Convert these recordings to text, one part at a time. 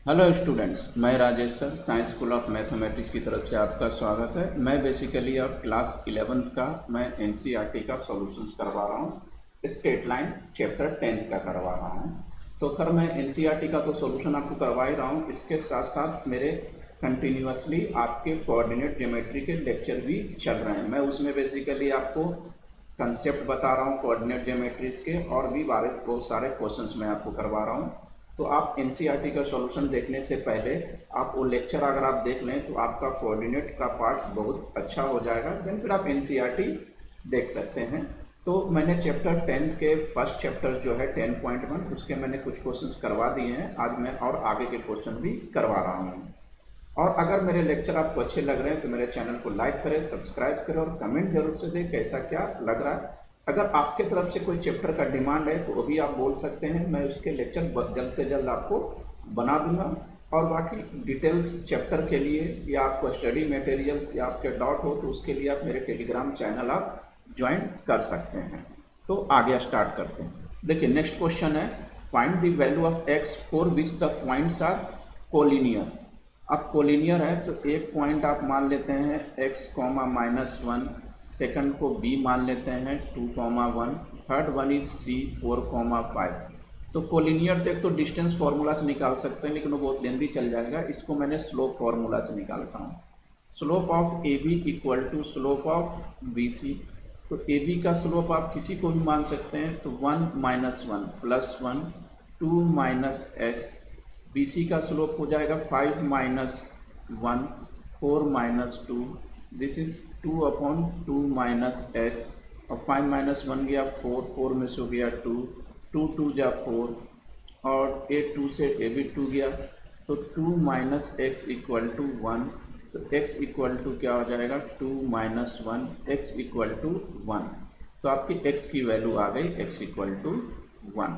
Hello students, मैं Rajesh sir science school of mathematics की तरफ से आपका स्वागत है। मैं बेसिकली अब क्लास 11th का मैं एनसीईआरटी का सॉल्यूशंस करवा रहा हूँ। स्टेट लाइन चैप्टर 10th का करवा रहा हूँ। तो खैर मैं एनसीईआरटी का तो सॉल्यूशन आपको करवा ही रहा हूँ, इसके साथ साथ मेरे कंटिन्यूसली आपके कोऑर्डिनेट ज्योमेट्री के लेक्चर भी चल रहे हैं। मैं उसमें बेसिकली आपको कंसेप्ट बता रहा हूँ कोऑर्डिनेट ज्योमेट्रीज के, और भी बहुत सारे क्वेश्चंस मैं आपको करवा रहा हूँ। तो आप एनसीईआरटी का सॉल्यूशन देखने से पहले आप वो लेक्चर अगर आप देख लें तो आपका कोऑर्डिनेट का पार्ट बहुत अच्छा हो जाएगा, देन फिर आप एनसीईआरटी देख सकते हैं। तो मैंने चैप्टर 10th के फर्स्ट चैप्टर जो है 10.1 उसके मैंने कुछ क्वेश्चंस करवा दिए हैं। आज मैं और आगे के क्वेश्चन भी करवा रहा हूँ। और अगर मेरे लेक्चर आपको अच्छे लग रहे हैं तो मेरे चैनल को लाइक करें, सब्सक्राइब करें और कमेंट जरूर से दें कैसा क्या लग रहा है। अगर आपके तरफ से कोई चैप्टर का डिमांड है तो वो भी आप बोल सकते हैं, मैं उसके लेक्चर जल्द से जल्द आपको बना दूंगा। और बाकी डिटेल्स चैप्टर के लिए या आपको स्टडी मटेरियल्स या आपके डाउट हो तो उसके लिए आप मेरे टेलीग्राम चैनल आप ज्वाइन कर सकते हैं। तो आगे स्टार्ट करते हैं। देखिए नेक्स्ट क्वेश्चन है, find the value of x for which the points are collinear. अब कोलिनियर है तो एक पॉइंट आप मान लेते हैं x, -1, सेकंड को b मान लेते हैं 2, 1, थर्ड वन इज c 4, 5। तो कोलिनियर तो एक तो डिस्टेंस फार्मूला से निकाल सकते हैं, लेकिन वो बहुत लेंदी चल जाएगा। इसको मैंने स्लोप फार्मूला से निकालता हूँ। Slope of A B equal to slope of B C. तो ए बी का स्लोप आप किसी को भी मान सकते हैं, तो 1 - 1 +1 2 - x। बी सी का स्लोप हो जाएगा 5 - 1 4 - 2, दिस इज 2/2 - x। और 5 - 1 गया 4, 4 में से हो गया 2, 2 2 जा 4, और ए 2 से ए भी 2 गया, तो 2 - x इक्वल टू 1। तो x इक्वल टू क्या हो जाएगा 2 - 1, x इक्वल टू 1। तो आपकी x की वैल्यू आ गई x equal to 1।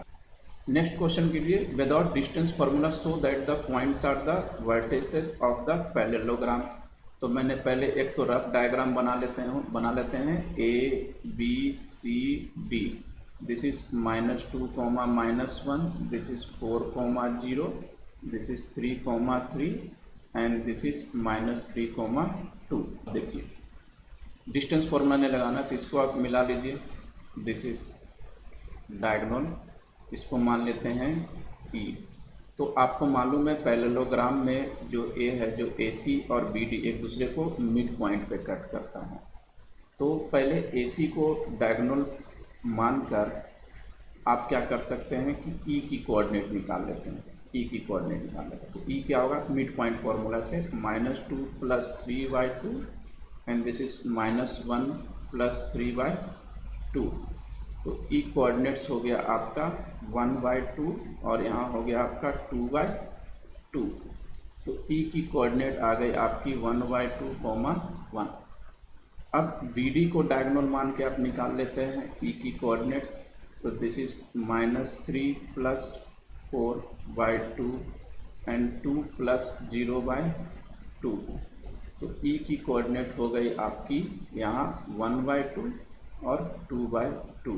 Next question के लिए, without distance formula so that the points are the vertices of the parallelogram. तो मैंने पहले एक तो रफ डायग्राम बना लेते हैं A B C D. This is -2, -1, this is 4, 0, this is 3, 3 and this is -3, 2। देखिए डिस्टेंस फार्मूला ने लगाना तो इसको आप मिला लीजिए। दिस इज डायगोनल, इसको मान लेते हैं E। तो आपको मालूम है पैरेललोग्राम में जो A है, जो AC और BD एक दूसरे को मिड पॉइंट पे कट करता है। तो पहले AC को डायगोनल मानकर आप क्या कर सकते हैं कि E की कोऑर्डिनेट निकाल लेते हैं। E की कोऑर्डिनेट निकाल लेते हैं तो E क्या होगा मिड पॉइंट फॉर्मूला से -2 + 3/2 एंड दिस इज -1 + 3/2। तो E कोऑर्डिनेट्स हो गया आपका 1/2 और यहाँ हो गया आपका 2/2। तो E की कोऑर्डिनेट आ गई आपकी 1/2, 1। अब BD को डायगोनल मान के आप निकाल लेते हैं E की कोऑर्डिनेट्स। तो दिस इज -3 + 4/2 एंड 2 + 0/2। तो E की कोऑर्डिनेट हो गई आपकी यहाँ 1/2 और 2/2,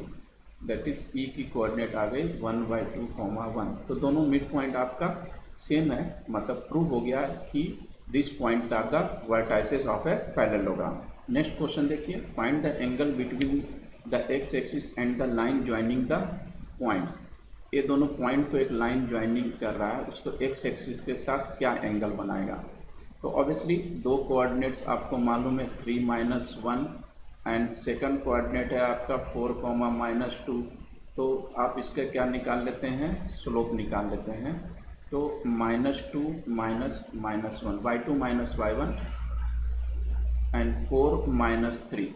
दैट इज E की कोऑर्डिनेट आ गई 1/2, 1। तो दोनों मिड पॉइंट आपका सेम है, मतलब प्रूव हो गया कि this points are the vertices of a parallelogram. Next question देखिए, find the angle between the X axis and the line joining the points. ये दोनों पॉइंट को एक लाइन ज्वाइनिंग कर रहा है, उसको एक्स एक्सिस के साथ क्या एंगल बनाएगा। तो ऑब्वियसली दो कोऑर्डिनेट्स आपको मालूम है 3 - 1 एंड सेकंड कोऑर्डिनेट है आपका 4, -2। तो आप इसका क्या निकाल लेते हैं, स्लोप निकाल लेते हैं। तो -2 - -1 y2 - y1 एंड 4 - 3।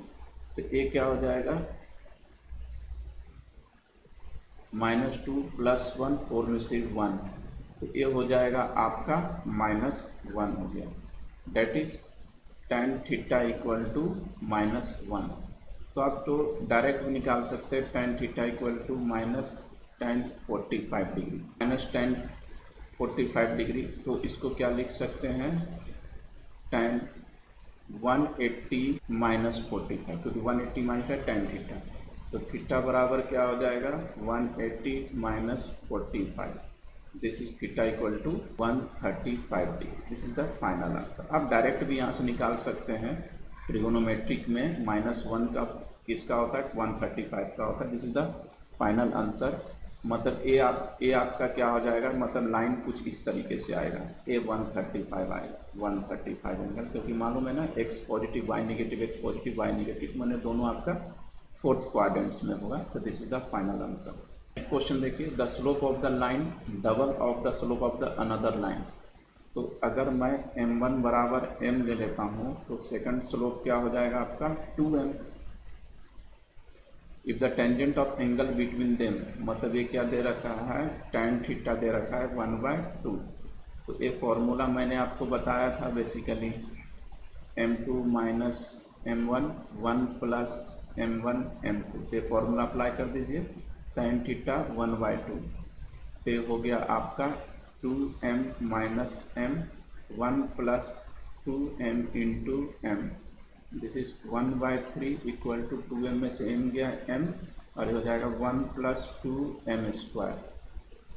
तो ये क्या हो जाएगा -2 + 1, 4 में से 1, तो ये हो जाएगा आपका -1 हो गया, that is tan theta equal to -1। तो आप तो डायरेक्ट भी निकाल सकते हैं tan theta equal to -tan 45 degree, -tan 45 degree. तो इसको क्या लिख सकते हैं tan 180 - 45, क्योंकि 180 माइनस है tan थीटा। तो थीटा बराबर क्या हो जाएगा 180 - 45। This is theta equal to 135 degree. This is the final answer. आप डायरेक्ट भी यहाँ से निकाल सकते हैं। ट्रिगोनोमेट्रिक में -1 का किसका होता है, 135 का होता है। This is the final answer. मतलब ए आपका क्या हो जाएगा, मतलब लाइन कुछ इस तरीके से आएगा, ए 135 आएगा, 135 एंगल, क्योंकि मालूम है ना X positive Y negative, X positive Y negative, मैंने दोनों आपका फोर्थ क्वाड्रेंट्स में होगा। तो this is the final answer. Question देखिए, the slope of the line double of the slope of the another line. तो अगर मैं m1 बराबर m ले लेता हूँ तो सेकंड स्लोप क्या हो जाएगा आपका 2m। If the tangent of angle between them, मतलब ये क्या दे रखा है, tan थीटा दे रखा है 1/2। तो एक फॉर्मूला मैंने आपको बताया था basically, m2 minus m1 1 plus m1 m2। तो फॉर्मूला अप्लाई कर दीजिए, tan थीटा 1/2। तो हो गया आपका 2m minus m 1 plus 2m into m। This is 1/3 equal to 2m में से m गया m, और ये हो जाएगा 1 प्लस 2m स्क्वायर।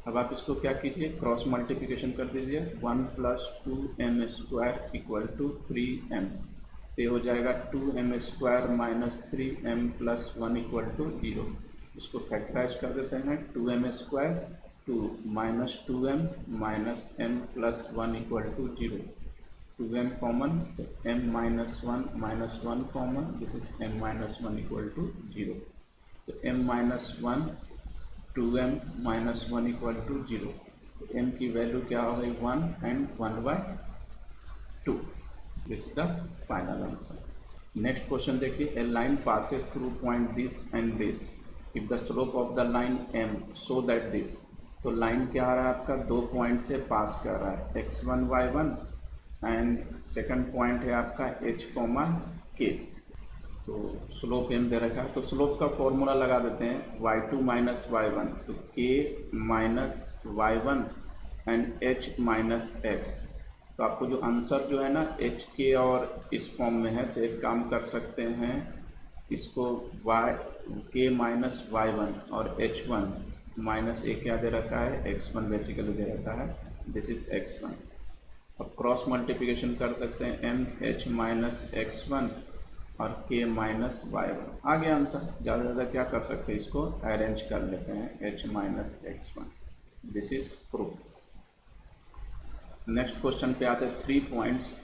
अब आप इसको क्या कीजिए, क्रॉस मल्टीप्लिकेशन कर दीजिए, 1 plus 2m square equal to 3m। तो ये हो जाएगा 2m square minus 3m plus 1 equal to 0। इसको फैक्टराइज कर देते हैं, 2m square 2 minus 2m minus m plus 1 equal to 0। 2m common, तो m minus 1 common, this is m minus 1 equal to 0। तो m minus 1 2m minus 1 equal to 0। तो m की value क्या हो गई 1 and 1/2। This is the final answer. Next question देखिए, A line passes through point this and this if the slope of the line m so that this. तो line क्या आ रहा है आपका, दो पॉइंट से पास कर रहा है, x1 y1 and second point है आपका h, k। तो स्लोप m दे रखा है, तो स्लोप का फॉर्मूला लगा देते हैं, y2 माइनस y1, तो k minus y1 and h minus x। तो आपको जो आंसर जो है ना h k और इस फॉर्म में है, तो एक काम कर सकते हैं, इसको k माइनस y1 और h1 माइनस a क्या दे रखा है, x1 बेसिकली दे रखा है, दिस इज x1। अब क्रॉस मल्टीप्लिकेशन कर सकते हैं, m h माइनस x1 और k माइनस y1। आगे आंसर ज़्यादा से ज़्यादा क्या कर सकते हैं, इसको अरेंज कर लेते हैं, h minus x1। This is proof. Next question पे आते हैं, 3 points,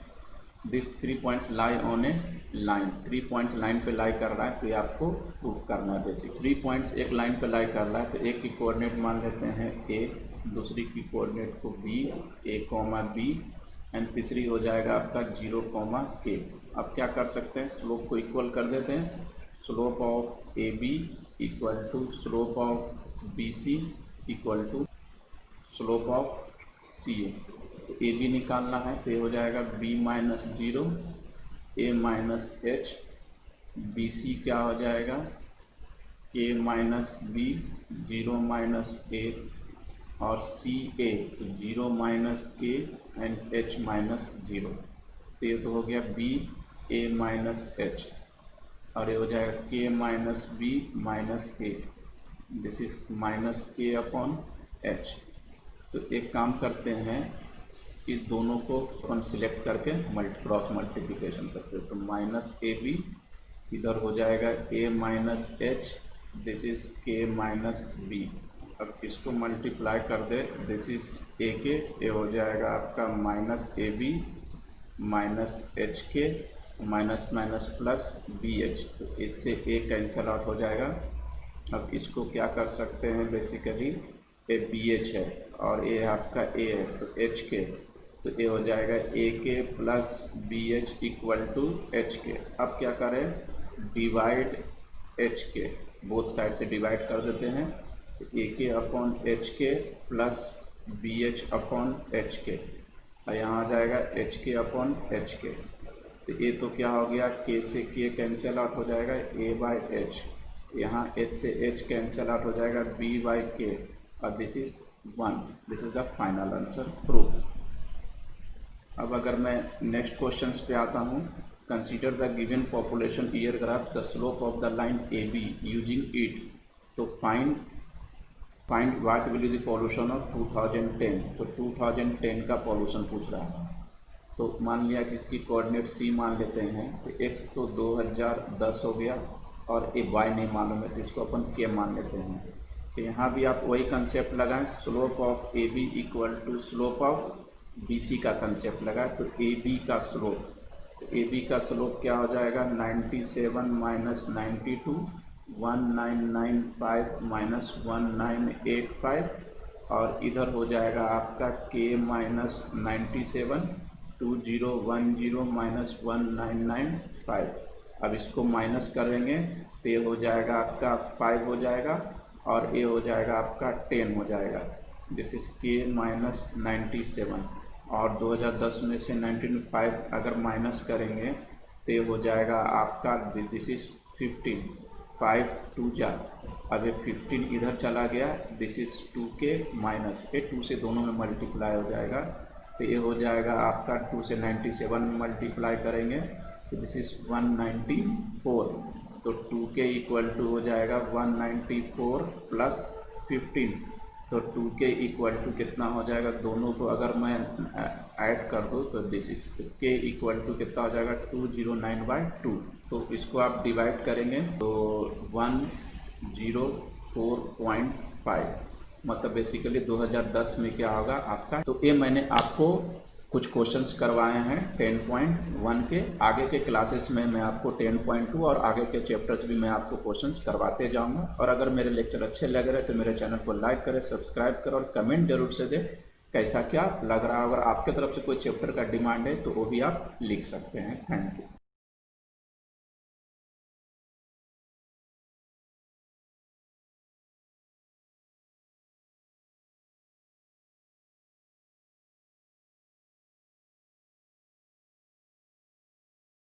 this 3 points lie on A line. 3 points line पे लाई कर रहा है, तो ये आपको प्रूफ करना है बेसिक। 3 पॉइंट्स एक लाइन पे लाई कर रहा है, तो एक की कोऑर्डिनेट मान लेते हैं a, दूसरी की कोऑर्डिनेट को b, a, b, एंड तीसरी हो जाएगा आपका 0, k। अब क्या कर सकते हैं, स्लोप को इक्वल कर देते हैं, slope of A B equal to slope of B C equal to slope of C A. तो ए बी निकालना है, तो ये हो जाएगा b minus 0 a minus h, B C क्या हो जाएगा k minus b 0 minus a, और सी ए तो 0 minus k and h minus 0। तो ये तो हो गया b a माइनस h, और ये हो जाएगा k minus b minus a, this is minus k upon h। तो एक काम करते हैं, इस दोनों को अपन सिलेक्ट करके क्रॉस मल्टीप्लिकेशन करते हैं, तो माइनस ए बी इधर हो जाएगा a minus h, this is k minus b। अब इसको मल्टीप्लाई कर दे, दिस इज ए के, ये हो जाएगा आपका minus A B minus H K, minus minus plus B H. तो इससे ए कैंसल आउट हो जाएगा। अब इसको क्या कर सकते हैं, बेसिकली ए बी एच है और ए आपका ए है, तो एच के, तो ए हो जाएगा a k plus B h equal to h k. अब क्या करें, divide h k, both side से डिवाइड कर देते हैं, a k upon h k plus B h upon h k, और यहाँ आ जाएगा एच के अपॉन एच के। तो ये तो क्या हो गया, के से के कैंसिल आउट हो जाएगा, ए बाई एच, यहाँ एच से एच कैंसिल आउट हो जाएगा, बी बाई के, और this is 1। This is the final answer, proof. अब अगर मैं नेक्स्ट क्वेश्चंस पे आता हूँ, consider the given population year graph, the slope of the line A B using it. तो find find what will be the pollution of 2010। तो 2010 का pollution पूछ रहा है। तो मान लिया कि इसकी कोऑर्डिनेट सी मान लेते हैं, तो x तो 2010 हो गया और ये y नहीं मालूम है तो इसको अपन k मान लेते हैं। तो यहाँ भी आप वही कंसेप्ट लगाएं, slope of A B equal to slope of B C का कंसेप्ट लगाएं। तो ए बी का स्लोप, तो ए बी का स्लोप क्या हो जाएगा 97 माइनस 92, 1995 माइनस 1985 और इधर हो जाएगा आपका k माइनस 97, 2010 माइनस 1995। अब इसको माइनस करेंगे तो ये हो जाएगा आपका 5 हो जाएगा और ये हो जाएगा आपका 10 हो जाएगा। दिस इज k माइनस 97 और 2010 में से 1905 अगर माइनस करेंगे तो ये हो जाएगा आपका दिस इज 15, 5 2 जा, अब ये 15 इधर चला गया, दिस इज 2k माइनस ये 2 से दोनों में मल्टीप्लाई हो जाएगा तो ये हो जाएगा आपका 2 से 97 में मल्टीप्लाई करेंगे तो दिस इज 194। तो 2k इक्वल टू हो जाएगा 194 प्लस 15, तो 2k इक्वल टू कितना हो जाएगा, दोनों को अगर मैं ऐड कर दूँ तो दिस इज तो k इक्वल टू कितना हो जाएगा 209/2। तो इसको आप डिवाइड करेंगे तो 104.5 मतलब बेसिकली 2010 में क्या होगा आपका। तो ये मैंने आपको कुछ क्वेश्चंस करवाए हैं 10.1 के। आगे के क्लासेस में मैं आपको 10.2 और आगे के चैप्टर्स भी मैं आपको क्वेश्चंस करवाते जाऊंगा। और अगर मेरे लेक्चर अच्छे लग रहे हैं तो मेरे चैनल को लाइक करें, सब्सक्राइब करें और कमेंट जरूर से दें कैसा क्या लग रहा है। अगर आपके तरफ से कोई चैप्टर का डिमांड है तो वो भी आप लिख सकते हैं। Thank you.